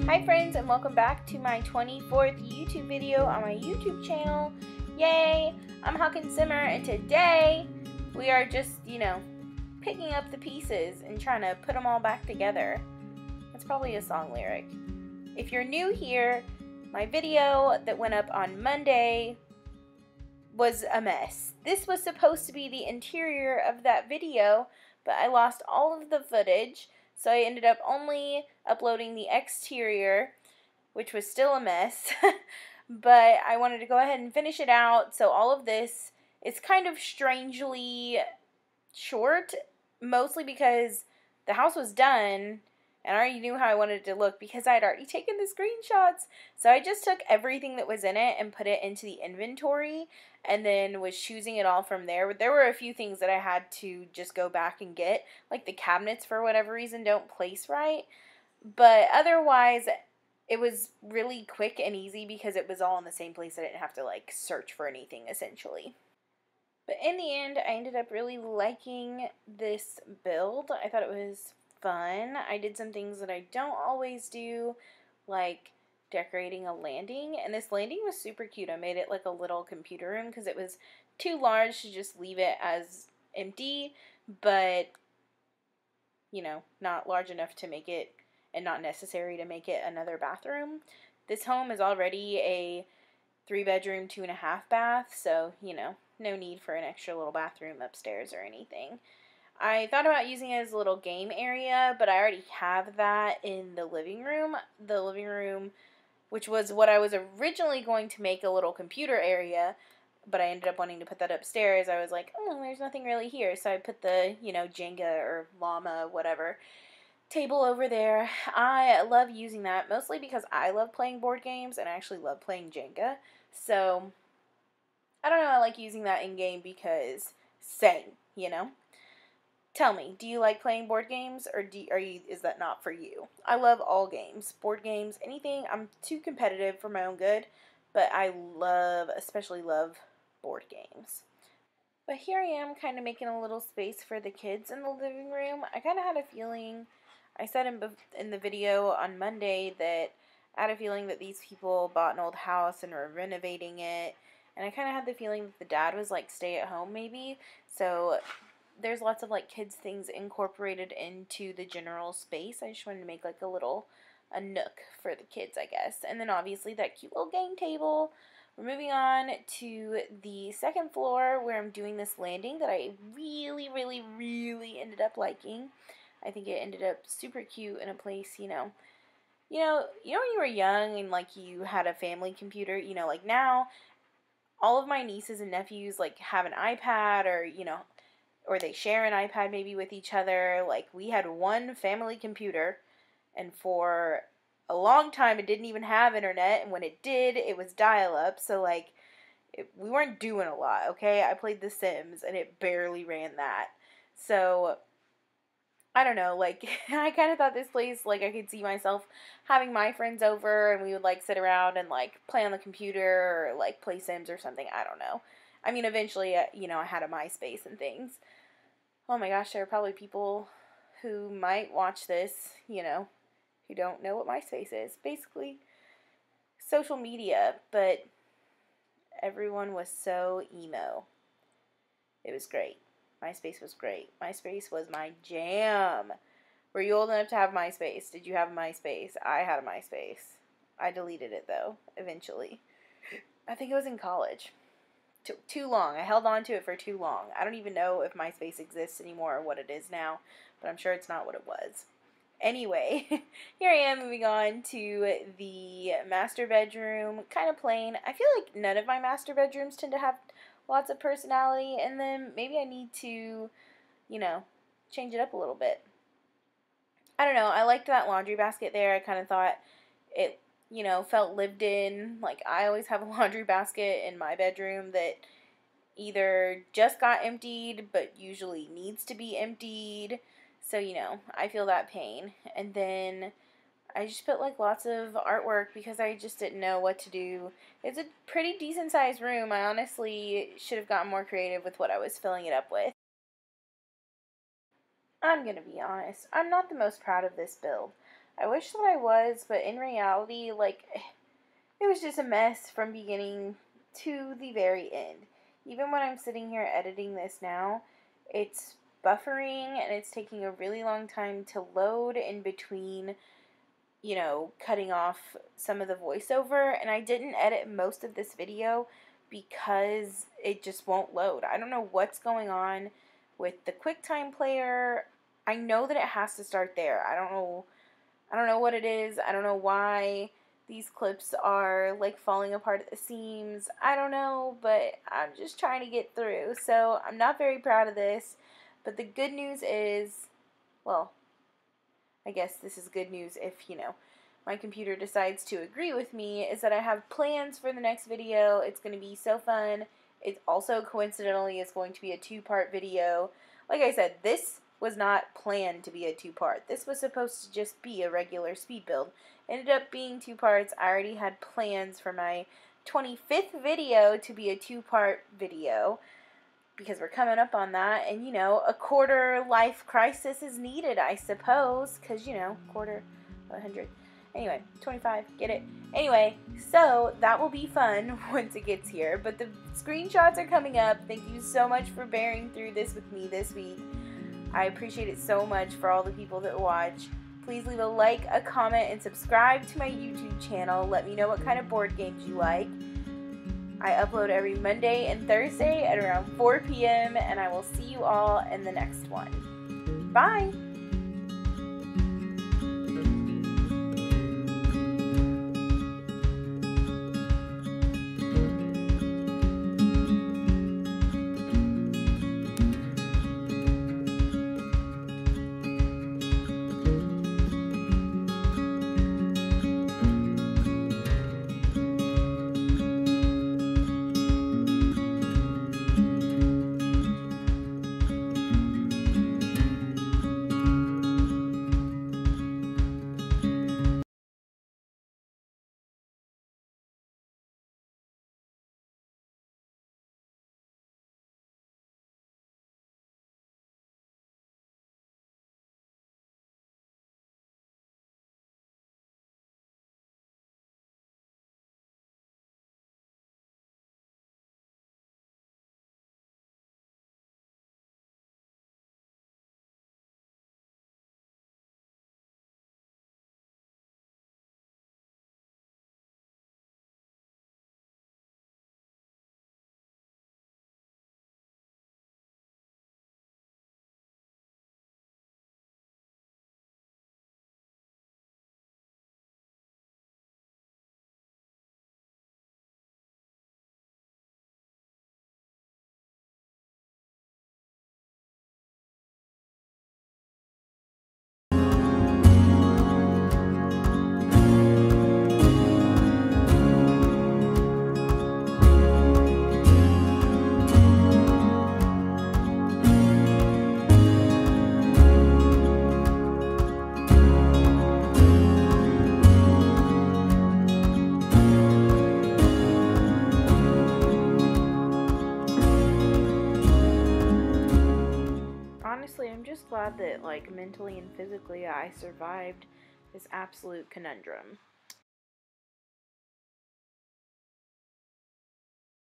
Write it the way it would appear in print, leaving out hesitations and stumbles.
Hi friends, and welcome back to my 24th YouTube video on my YouTube channel. Yay! I'm Hawkinsimmer, and today we are just, picking up the pieces and trying to put them all back together. That's probably a song lyric. If you're new here, my video that went up on Monday was a mess. This was supposed to be the interior of that video, but I lost all of the footage. So I ended up only uploading the exterior, which was still a mess, but I wanted to go ahead and finish it out. So all of this is kind of strangely short, mostly because the house was done and I already knew how I wanted it to look because I had already taken the screenshots. So I just took everything that was in it and put it into the inventory and then was choosing it all from there. But there were a few things that I had to just go back and get, like the cabinets for whatever reason don't place right. But otherwise, it was really quick and easy because it was all in the same place. I didn't have to search for anything essentially. But in the end, I ended up really liking this build. I thought it was fun. I did some things that I don't always do, like decorating a landing, and this landing was super cute. I made it like a little computer room because it was too large to just leave it as empty, but not large enough to make it and not necessary to make it another bathroom. This home is already a 3-bedroom, 2.5 bath, so no need for an extra little bathroom upstairs or anything. I thought about using it as a little game area, but I already have that in the living room. The living room, which was what I was originally going to make a little computer area, but I ended up wanting to put that upstairs. I was like, oh, there's nothing really here. So I put the, Jenga or llama, whatever, table over there. I love using that, mostly because I love playing board games, and I actually love playing Jenga. So, I don't know, I like using that in-game because, same, Tell me, do you like playing board games, or is that not for you? I love all games, board games, anything. I'm too competitive for my own good, but I especially love board games. But here I am kind of making a little space for the kids in the living room. I kind of had a feeling, I said in the video on Monday that I had a feeling that these people bought an old house and were renovating it, and I kind of had the feeling that the dad was stay at home maybe, so there's lots of kids things incorporated into the general space. I just wanted to make a nook for the kids, I guess. And then obviously that cute little game table. We're moving on to the second floor where I'm doing this landing that I really, really, really ended up liking. I think it ended up super cute in a place, when you were young and you had a family computer, now all of my nieces and nephews have an iPad or they share an iPad maybe with each other. We had one family computer, and for a long time it didn't even have internet, and when it did, it was dial-up, so we weren't doing a lot, okay? I played The Sims, and it barely ran that. So, I don't know, I kind of thought this place, I could see myself having my friends over, and we would, sit around and, play on the computer, or, play Sims or something. I don't know. I mean, eventually, I had a MySpace and things. Oh my gosh, there are probably people who might watch this, who don't know what MySpace is. Basically, social media, but everyone was so emo. It was great. MySpace was great. MySpace was my jam. Were you old enough to have MySpace? Did you have a MySpace? I had a MySpace. I deleted it, though, eventually. I think it was in college. Too long. I held on to it for too long. I don't even know if MySpace exists anymore or what it is now, but I'm sure it's not what it was. Anyway, here I am moving on to the master bedroom. Kind of plain. I feel like none of my master bedrooms tend to have lots of personality in them. Maybe I need to, change it up a little bit. I don't know. I liked that laundry basket there. I kind of thought it felt lived in. I always have a laundry basket in my bedroom that either just got emptied, but usually needs to be emptied. So, I feel that pain. And then I just put, lots of artwork because I just didn't know what to do. It's a pretty decent sized room. I honestly should have gotten more creative with what I was filling it up with. I'm gonna be honest. I'm not the most proud of this build. I wish that I was, but in reality, like, it was just a mess from beginning to the very end. Even when I'm sitting here editing this now, it's buffering and it's taking a really long time to load in between, you know, cutting off some of the voiceover. And I didn't edit most of this video because it just won't load. I don't know what's going on with the QuickTime player. I know that it has to start there. I don't know what it is. I don't know why these clips are like falling apart at the seams. I don't know, but I'm just trying to get through. So I'm not very proud of this, but the good news is, well, I guess this is good news if, you know, my computer decides to agree with me, is that I have plans for the next video. It's going to be so fun. It also coincidentally is going to be a 2-part video. Like I said, this was not planned to be a 2-part. This was supposed to just be a regular speed build. Ended up being 2 parts. I already had plans for my 25th video to be a 2-part video because we're coming up on that, and you know, a quarter life crisis is needed, I suppose, because you know, quarter 100. Anyway, 25, get it? Anyway, so that will be fun once it gets here, but the screenshots are coming up. Thank you so much for bearing through this with me this week. I appreciate it so much for all the people that watch. Please leave a like, a comment, and subscribe to my YouTube channel. Let me know what kind of board games you like. I upload every Monday and Thursday at around 4 p.m. and I will see you all in the next one. Bye! Honestly, I'm just glad that, like, mentally and physically I survived this absolute conundrum.